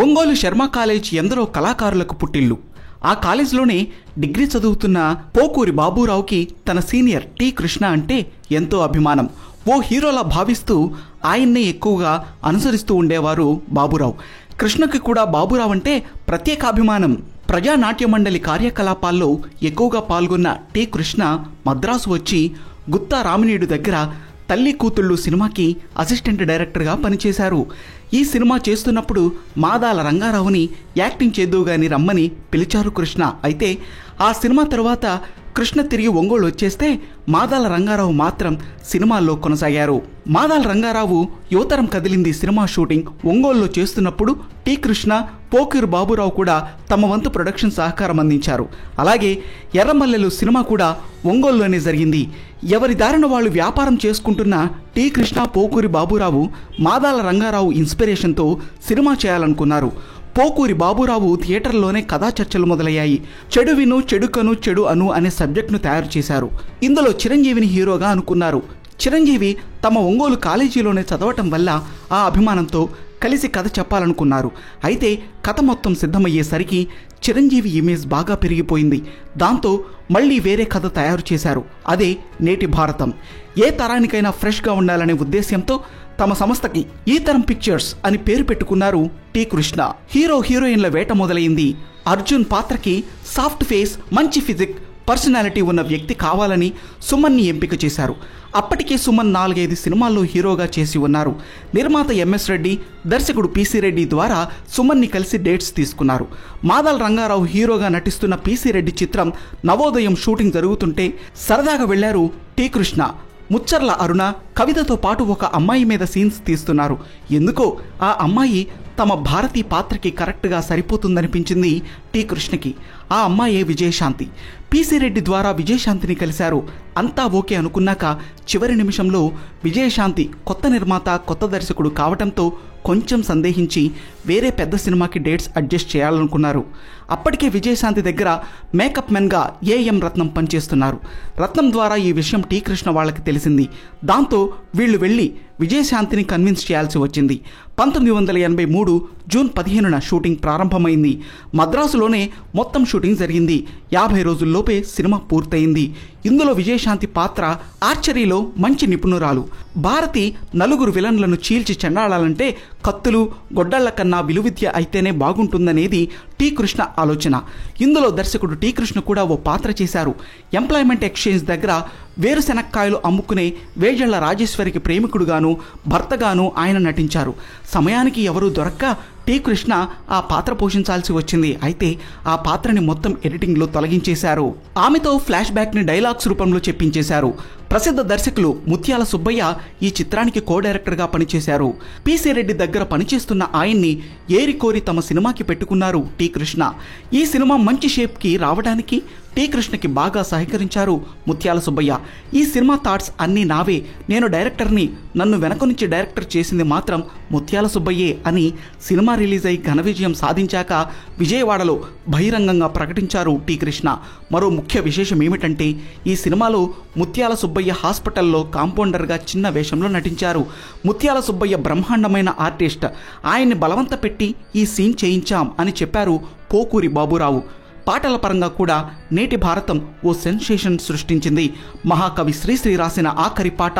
Ongole Sharma college ఎందరో కళాకారులకు పుట్టిల్లు. ఆ కాలేజ్లోనే డిగ్రీ చదువుతున్న పోకూరి బాబూరావుకి తన సీనియర్ టి కృష్ణ అంటే ఎంతో అభిమానం. ఓ హీరోలా భావిస్తూ ఆయన్నే ఎక్కువగా అనుసరిస్తూ ఉండేవారు బాబూరావు. కృష్ణకి కూడా బాబూరావు అంటే ప్రత్యేక అభిమానం. ప్రజానాట్య మండలి కార్యకలాపాల్లో ఎక్కువగా పాల్గొన్న టి కృష్ణ మద్రాసు వచ్చి గుత్తా రామినేడు దగ్గర తల్లి కూతుళ్ళు సినిమాకి అసిస్టెంట్ డైరెక్టర్గా పనిచేశారు. ఈ సినిమా చేస్తున్నప్పుడు మాదాల రంగారావుని యాక్టింగ్ చేద్దువుగాని రమ్మని పిలిచారు కృష్ణ. అయితే ఆ సినిమా తర్వాత కృష్ణ తిరిగి ఒంగోలు వచ్చేస్తే మాదాల రంగారావు మాత్రం సినిమాల్లో కొనసాగారు. మాదాల రంగారావు యువతరం కదిలింది సినిమా షూటింగ్ ఒంగోలులో చేస్తున్నప్పుడు టి కృష్ణ, పోకూరి బాబూరావు కూడా తమ వంతు ప్రొడక్షన్ సహకారం అందించారు. అలాగే ఎర్రమల్లెలు సినిమా కూడా ఒంగోలులోనే జరిగింది. ఎవరి దారిన వాళ్ళు వ్యాపారం చేసుకుంటున్న టి కృష్ణ, పోకూరి బాబూరావు మాదాల రంగారావు ఇన్స్పిరేషన్తో సినిమా చేయాలనుకున్నారు. పోకూరి బాబూరావు థియేటర్లోనే కథా చర్చలు మొదలయ్యాయి. చెడు విను, చెడుకను, చెడు అను అనే సబ్జెక్ట్ను తయారు చేశారు. ఇందులో చిరంజీవిని హీరోగా అనుకున్నారు. చిరంజీవి తమ ఒంగోలు కాలేజీలోనే చదవటం వల్ల ఆ అభిమానంతో కలిసి కథ చెప్పాలనుకున్నారు. అయితే కథ మొత్తం సిద్ధమయ్యేసరికి చిరంజీవి ఇమేజ్ బాగా పెరిగిపోయింది. దాంతో మళ్ళీ వేరే కథ తయారు చేశారు. అదే నేటి భారతం. ఏ తరానికైనా ఫ్రెష్గా ఉండాలనే ఉద్దేశ్యంతో తమ సంస్థకి ఈ తరం పిక్చర్స్ అని పేరు పెట్టుకున్నారు టి కృష్ణ. హీరో హీరోయిన్ల వేట మొదలైంది. అర్జున్ పాత్రకి సాఫ్ట్ ఫేస్, మంచి ఫిజిక్, పర్సనాలిటీ ఉన్న వ్యక్తి కావాలని సుమన్ని ఎంపిక చేశారు. అప్పటికే సుమన్ 4-5 సినిమాల్లో హీరోగా చేసి ఉన్నారు. నిర్మాత ఎంఎస్ రెడ్డి, దర్శకుడు పిసి రెడ్డి ద్వారా సుమన్ని కలిసి డేట్స్ తీసుకున్నారు. మాదాల రంగారావు హీరోగా నటిస్తున్న పిసి రెడ్డి చిత్రం నవోదయం షూటింగ్ జరుగుతుంటే సరదాగా వెళ్లారు టి కృష్ణ. ముచ్చర్ల అరుణ, కవితతో పాటు ఒక అమ్మాయి మీద సీన్స్ తీస్తున్నారు. ఎందుకో ఆ అమ్మాయి తమ భారతీ పాత్రకి కరెక్ట్గా సరిపోతుందనిపించింది టి కృష్ణకి. ఆ అమ్మాయే విజయశాంతి. పిసి రెడ్డి ద్వారా విజయశాంతిని కలిశారు. అంతా ఓకే అనుకున్నాక చివరి నిమిషంలో విజయశాంతి కొత్త నిర్మాత, కొత్త దర్శకుడు కావటంతో కొంచెం సందేహించి వేరే పెద్ద సినిమాకి డేట్స్ అడ్జస్ట్ చేయాలనుకున్నారు. అప్పటికే విజయశాంతి దగ్గర మేకప్ మెన్గా ఏఎం రత్నం పనిచేస్తున్నారు. రత్నం ద్వారా ఈ విషయం టి కృష్ణ వాళ్ళకి తెలిసింది. దాంతో వీళ్ళు వెళ్ళి విజయశాంతిని కన్విన్స్ చేయాల్సి వచ్చింది. 1983 జూన్ 15న షూటింగ్ ప్రారంభమైంది. మద్రాసులోనే మొత్తం షూటింగ్ జరిగింది. 50 రోజుల్లోపే సినిమా పూర్తయింది. ఇందులో విజయశాంతి పాత్ర ఆర్చరీలో మంచి నిపుణురాలు. భారతి నలుగురు విలన్లను చీల్చి చెండాడాలంటే కత్తులు, గొడ్డళ్ల కన్నా విలువిద్య అయితేనే బాగుంటుందనేది టి కృష్ణ ఆలోచన. ఇందులో దర్శకుడు టి కృష్ణ కూడా ఓ పాత్ర చేశారు. ఎంప్లాయ్మెంట్ ఎక్స్చేంజ్ దగ్గర వేరుశెనక్కాయలు అమ్ముకునే వేజళ్ల రాజేశ్వరికి ప్రేమికుడుగాను, భర్తగాను ఆయన నటించారు. సమయానికి ఎవరూ దొరక్క టి కృష్ణ ఆ పాత్ర పోషించాల్సి వచ్చింది. అయితే ఆ పాత్రని మొత్తం ఎడిటింగ్లో తొలగించేశారు. ఆమెతో ఫ్లాష్ బ్యాక్ని డైలాగ్స్ రూపంలో చెప్పించేశారు. ప్రసిద్ధ దర్శకులు ముత్యాల సుబ్బయ్య ఈ చిత్రానికి కో డైరెక్టర్గా పనిచేశారు. పిసి రెడ్డి దగ్గర పనిచేస్తున్న ఆయన్ని ఏరికోరి తమ సినిమాకి పెట్టుకున్నారు టి కృష్ణ. ఈ సినిమా మంచి షేప్కి రావడానికి టి కృష్ణకి బాగా సహకరించారు ముత్యాల సుబ్బయ్య. ఈ సినిమా థాట్స్ అన్నీ నావే, నేను డైరెక్టర్ని, నన్ను వెనక నుంచి డైరెక్టర్ చేసింది మాత్రం ముత్యాల సుబ్బయ్యే అని సినిమా రిలీజ్ అయి ఘన విజయం సాధించాక విజయవాడలో బహిరంగంగా ప్రకటించారు టి కృష్ణ. మరో ముఖ్య విశేషం ఏమిటంటే ఈ సినిమాలో ముత్యాల సుబ్బయ్య హాస్పిటల్లో కాంపౌండర్గా చిన్న వేషంలో నటించారు. ముత్యాల సుబ్బయ్య బ్రహ్మాండమైన ఆర్టిస్ట్. ఆయన్ని బలవంత పెట్టి ఈ సీన్ చేయించాం అని చెప్పారు పోకూరి బాబూరావు. పాటల పరంగా కూడా నేటి భారతం ఓ సెన్సేషన్ సృష్టించింది. మహాకవి శ్రీశ్రీ రాసిన ఆఖరి పాట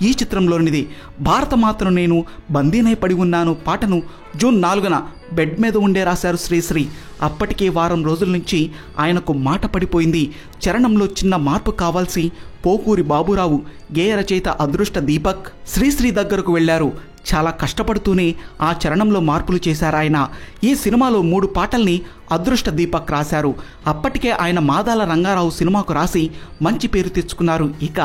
ఈ చిత్రంలోనిది. భారతమాతను నేను బందీనై పడి ఉన్నాను పాటను జూన్ 4న బెడ్ మీద ఉండే రాశారు శ్రీశ్రీ. అప్పటికే వారం రోజుల నుంచి ఆయనకు మాట పడిపోయింది. చరణంలో చిన్న మార్పు కావాల్సి పోకూరి బాబూరావు, గేయ రచయిత అదృష్ట దీపక్ శ్రీశ్రీ దగ్గరకు వెళ్లారు. చాలా కష్టపడుతూనే ఆ చరణంలో మార్పులు చేశారాయన. ఈ సినిమాలో 3 పాటల్ని అదృష్ట దీపక్ రాశారు. అప్పటికే ఆయన మాదాల రంగారావు సినిమాకు రాసి మంచి పేరు తెచ్చుకున్నారు. ఇక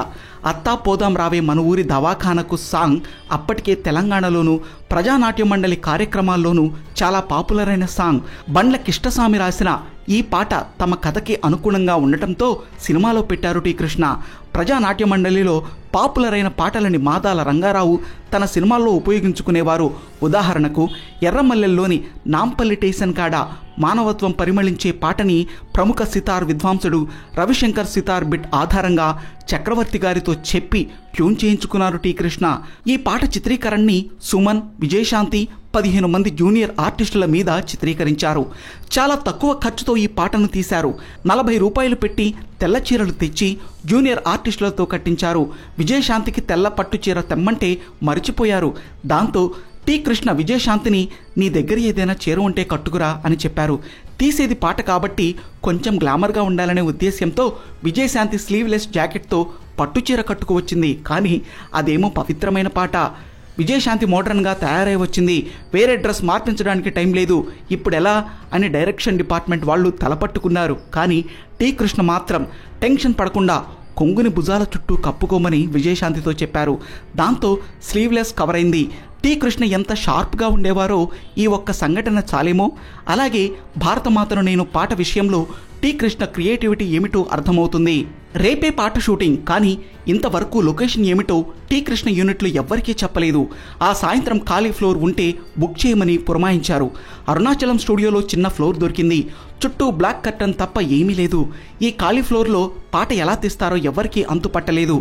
అత్తా పోదాం రావే మన ఊరి దవాఖానకు సాంగ్ అప్పటికే తెలంగాణలోనూ ప్రజానాట్య మండలి కార్యక్రమాల్లోనూ చాలా పాపులర్ అయిన సాంగ్. బండ్ల కిష్టస్వామి రాసిన ఈ పాట తమ కథకి అనుగుణంగా ఉండటంతో సినిమాలో పెట్టారు టి కృష్ణ. ప్రజానాట్య మండలిలో పాపులర్ అయిన పాటలని మాదాల రంగారావు తన సినిమాల్లో ఉపయోగించుకునేవారు. ఉదాహరణకు ఎర్రమల్లెల్లోని నాంపల్లి టేషన్ కాడ మానవత్వం పరిమళించే పాటని ప్రముఖ సితార్ విద్వాంసుడు రవిశంకర్ సితార్ బిట్ ఆధారంగా చక్రవర్తి గారితో చెప్పి ట్యూన్ చేయించుకున్నారు టి కృష్ణ. ఈ పాట చిత్రీకరణని సుమన్, విజయశాంతి 15 మంది జూనియర్ ఆర్టిస్టుల మీద చిత్రీకరించారు. చాలా తక్కువ ఖర్చుతో ఈ పాటను తీశారు. 40 రూపాయలు పెట్టి తెల్ల చీరలు తెచ్చి జూనియర్ ఆర్టిస్టులతో కట్టించారు. విజయశాంతికి తెల్ల పట్టు చీర తెమ్మంటే మరిచిపోయారు. దాంతో టి కృష్ణ విజయశాంతిని నీ దగ్గర ఏదైనా చీర ఉంటే కట్టుకురా అని చెప్పారు. తీసేది పాట కాబట్టి కొంచెం గ్లామర్గా ఉండాలనే ఉద్దేశ్యంతో విజయశాంతి స్లీవ్లెస్ జాకెట్తో పట్టుచీర కట్టుకు వచ్చింది. కానీ అదేమో పవిత్రమైన పాట. విజయశాంతి మోడర్న్గా తయారై వచ్చింది. వేరే డ్రెస్ మార్పించడానికి టైం లేదు, ఇప్పుడు ఎలా అని డైరెక్షన్ డిపార్ట్మెంట్ వాళ్ళు తలపట్టుకున్నారు. కానీ టి కృష్ణ మాత్రం టెన్షన్ పడకుండా కొంగుని భుజాల చుట్టూ కప్పుకోమని విజయశాంతితో చెప్పారు. దాంతో స్లీవ్లెస్ కవర్ అయింది. టి కృష్ణ ఎంత షార్ప్గా ఉండేవారో ఈ ఒక్క సంఘటన చాలేమో. అలాగే భారతమాతను నేను పాట విషయంలో టి కృష్ణ క్రియేటివిటీ ఏమిటో అర్థమవుతుంది. రేపే పాట షూటింగ్, కానీ ఇంతవరకు లొకేషన్ ఏమిటో టి కృష్ణ యూనిట్లు ఎవ్వరికీ చెప్పలేదు. ఆ సాయంత్రం ఖాళీ ఫ్లోర్ ఉంటే బుక్ చేయమని పురమాయించారు. అరుణాచలం స్టూడియోలో చిన్న ఫ్లోర్ దొరికింది. చుట్టూ బ్లాక్ కర్టన్ తప్ప ఏమీ లేదు. ఈ ఖాళీ ఫ్లోర్లో పాట ఎలా తీస్తారో ఎవ్వరికీ అంతుపట్టలేదు.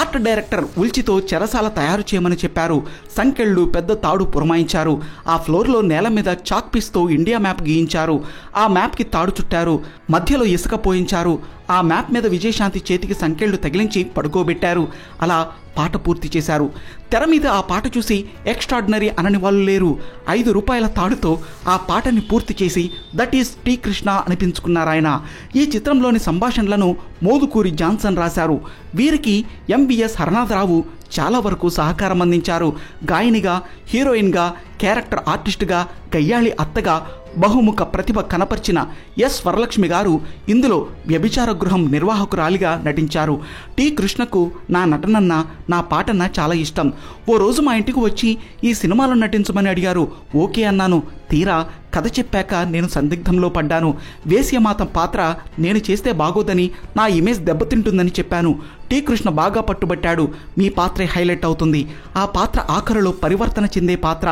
ఆర్ట్ డైరెక్టర్ ఉల్చితో చెరసాల తయారు చేయమని చెప్పారు. సంకెళ్ళు, పెద్ద తాడు పురమాయించారు. ఆ ఫ్లోర్లో నేల మీద చాక్ పీస్తో ఇండియా మ్యాప్ గీయించారు. ఆ మ్యాప్కి తాడు చుట్టారు. మధ్యలో ఇసుక పోయించారు. ఆ మ్యాప్ మీద విజయశాంతి చేతికి సంకెళ్ళు తగిలించి పడుకోబెట్టారు. అలా పాట పూర్తి చేశారు. తెర మీద ఆ పాట చూసి ఎక్స్ట్రాడినరీ అనని వాళ్ళు లేరు. 5 రూపాయల తాడుతో ఆ పాటని పూర్తి చేసి దట్ ఈస్ టి కృష్ణ అనిపించుకున్నారాయన. ఈ చిత్రంలోని సంభాషణలను మోదుకూరి జాన్సన్ రాశారు. వీరికి ఎంవిఎస్ హరనాథరావు చాలా వరకు సహకారం అందించారు. గాయనిగా, హీరోయిన్గా, క్యారెక్టర్ ఆర్టిస్టుగా, గయ్యాళి అత్తగా బహుముఖ ప్రతిభ కనపర్చిన ఎస్ వరలక్ష్మి గారు ఇందులో వ్యభిచార గృహం నిర్వాహకురాలిగా నటించారు. టి కృష్ణకు నా నటనన్న, నా పాటన్న చాలా ఇష్టం. ఓ రోజు మా ఇంటికి వచ్చి ఈ సినిమాలో నటించమని అడిగారు. ఓకే అన్నాను. తీరా కథ చెప్పాక నేను సందిగ్ధంలో పడ్డాను. వేశ్యమాత పాత్ర నేను చేస్తే బాగోదని, నా ఇమేజ్ దెబ్బతింటుందని చెప్పాను. టి కృష్ణ బాగా పట్టుబట్టాడు. మీ పాత్రే హైలైట్ అవుతుంది, ఆ పాత్ర ఆఖరులో పరివర్తన చెందే పాత్ర,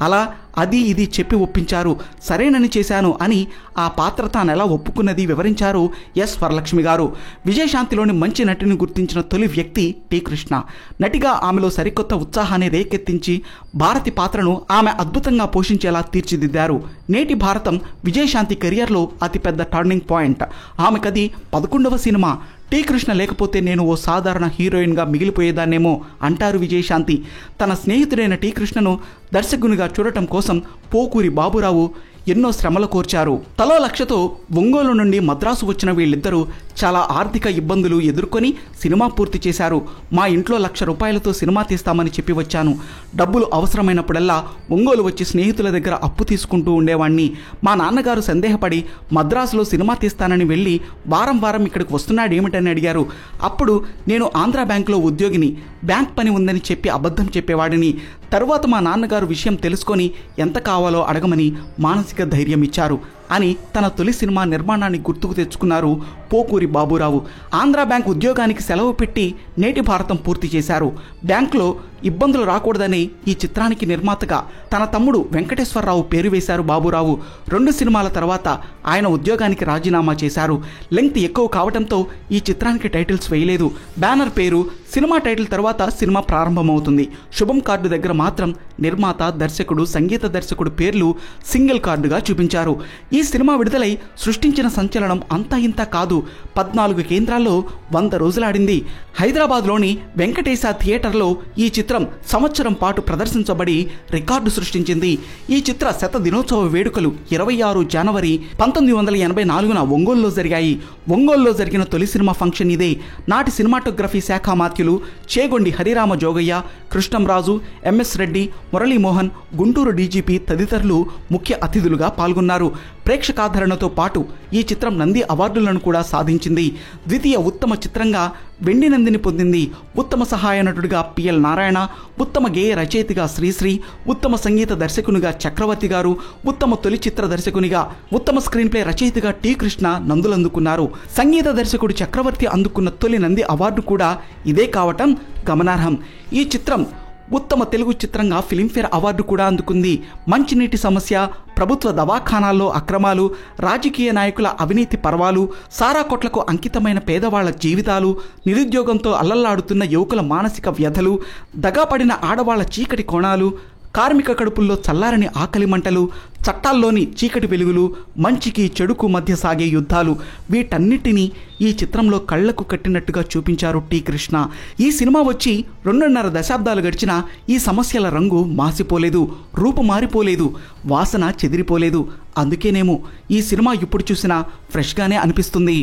అలా అది ఇది చెప్పి ఒప్పించారు. సరేనని చేశాను అని ఆ పాత్ర తానెలా ఒప్పుకున్నది వివరించారు ఎస్ వరలక్ష్మి గారు. విజయశాంతిలోని మంచి నటిని గుర్తించిన తొలి వ్యక్తి టి కృష్ణ. నటిగా ఆమెలో సరికొత్త ఉత్సాహాన్ని రేకెత్తించి భారతి పాత్రను ఆమె అద్భుతంగా పోషించేలా తీర్చిదిద్దారు. నేటి భారతం విజయశాంతి కెరియర్లో అతిపెద్ద టర్నింగ్ పాయింట్. ఆమెకది 11వ సినిమా. టి కృష్ణ లేకపోతే నేను ఓ సాధారణ హీరోయిన్గా మిగిలిపోయేదాన్నేమో అంటారు విజయశాంతి. తన స్నేహితుడైన టి కృష్ణను దర్శకునిగా చూడటం కోసం పోకూరి బాబురావు ఎన్నో శ్రమలు కోర్చారు. తలో లక్షతో ఒంగోలు నుండి మద్రాసు వచ్చిన వీళ్ళిద్దరూ చాలా ఆర్థిక ఇబ్బందులు ఎదుర్కొని సినిమా పూర్తి చేశారు. మా ఇంట్లో 1,00,000 రూపాయలతో సినిమా తీస్తామని చెప్పి వచ్చాను. డబ్బులు అవసరమైనప్పుడల్లా ఒంగోలు వచ్చి స్నేహితుల దగ్గర అప్పు తీసుకుంటూ ఉండేవాణ్ణి. మా నాన్నగారు సందేహపడి మద్రాసులో సినిమా తీస్తానని వెళ్ళి వారం వారం ఇక్కడికి వస్తున్నాడేమిటని అడిగారు. అప్పుడు నేను ఆంధ్రా బ్యాంకులో ఉద్యోగిని, బ్యాంక్ పని ఉందని చెప్పి అబద్ధం చెప్పేవాడిని. తరువాత మా నాన్నగారు విషయం తెలుసుకొని ఎంత కావాలో అడగమని మానసిక ధైర్యం ఇచ్చారు అని తన తొలి సినిమా నిర్మాణాన్ని గుర్తుకు తెచ్చుకున్నారు పోకూరి బాబురావు. ఆంధ్రా బ్యాంక్ ఉద్యోగానికి సెలవు పెట్టి నేటి భారతం పూర్తి చేశారు. బ్యాంకులో ఇబ్బందులు రాకూడదని ఈ చిత్రానికి నిర్మాతగా తన తమ్ముడు వెంకటేశ్వరరావు పేరు వేశారు బాబురావు. 2 సినిమాల తర్వాత ఆయన ఉద్యోగానికి రాజీనామా చేశారు. లెంగ్త్ ఎక్కువ కావడంతో ఈ చిత్రానికి టైటిల్స్ వేయలేదు. బ్యానర్ పేరు, సినిమా టైటిల్ తర్వాత సినిమా ప్రారంభమవుతుంది. శుభం కార్డు దగ్గర మాత్రం నిర్మాత, దర్శకుడు, సంగీత దర్శకుడు పేర్లు సింగిల్ కార్డుగా చూపించారు. ఈ సినిమా విడుదలై సృష్టించిన సంచలనం అంతా ఇంత కాదు. 14 కేంద్రాల్లో 100 రోజులాడింది. హైదరాబాద్లోని వెంకటేశ థియేటర్లో ఈ చిత్రం సంవత్సరం పాటు ప్రదర్శించబడి రికార్డు సృష్టించింది. ఈ చిత్ర శత దినోత్సవ వేడుకలు 26 జనవరి 1984న ఒంగోలులో జరిగాయి. ఒంగోలులో జరిగిన తొలి సినిమా ఫంక్షన్ ఇదే. నాటి సినిమాటోగ్రఫీ శాఖ మాత్యులు చేగొండి హరిరామ జోగయ్య, కృష్ణంరాజు, ఎంఎస్ రెడ్డి, మురళీమోహన్, గుంటూరు డీజీపీ తదితరులు ముఖ్య అతిథులుగా పాల్గొన్నారు. ప్రేక్షకాదరణతో పాటు ఈ చిత్రం నంది అవార్డులను కూడా సాధించింది. ద్వితీయ ఉత్తమ చిత్రంగా వెండి నందిని పొందింది. ఉత్తమ సహాయ నటుడిగా పిఎల్ నారాయణ, ఉత్తమ గేయ రచయితగా శ్రీశ్రీ, ఉత్తమ సంగీత దర్శకునిగా చక్రవర్తి గారు, ఉత్తమ తొలి చిత్ర దర్శకునిగా, ఉత్తమ స్క్రీన్ ప్లే రచయితగా టి కృష్ణ నందులందుకున్నారు. సంగీత దర్శకుడు చక్రవర్తి అందుకున్న తొలి నంది అవార్డు కూడా ఇదే కావటం గమనార్హం. ఈ చిత్రం ఉత్తమ తెలుగు చిత్రంగా ఫిలింఫేర్ అవార్డు కూడా అందుకుంది. మంచినీటి సమస్య, ప్రభుత్వ దవాఖానాల్లో అక్రమాలు, రాజకీయ నాయకుల అవినీతి పర్వాలు, సారా కొట్లకు అంకితమైన పేదవాళ్ల జీవితాలు, నిరుద్యోగంతో అల్లల్లాడుతున్న యువకుల మానసిక వ్యధలు, దగాపడిన ఆడవాళ్ల చీకటి కోణాలు, కార్మిక కడుపుల్లో చల్లారని ఆకలి మంటలు, చట్టాల్లోని చీకటి వెలుగులు, మంచికి చెడుకు మధ్య సాగే యుద్ధాలు, వీటన్నిటినీ ఈ చిత్రంలో కళ్లకు కట్టినట్టుగా చూపించారు టి కృష్ణ. ఈ సినిమా వచ్చి 2.5 దశాబ్దాలు గడిచినా ఈ సమస్యల రంగు మాసిపోలేదు, రూపు మారిపోలేదు, వాసన చెదిరిపోలేదు. అందుకేనేమో ఈ సినిమా ఇప్పుడు చూసినా ఫ్రెష్గానే అనిపిస్తుంది.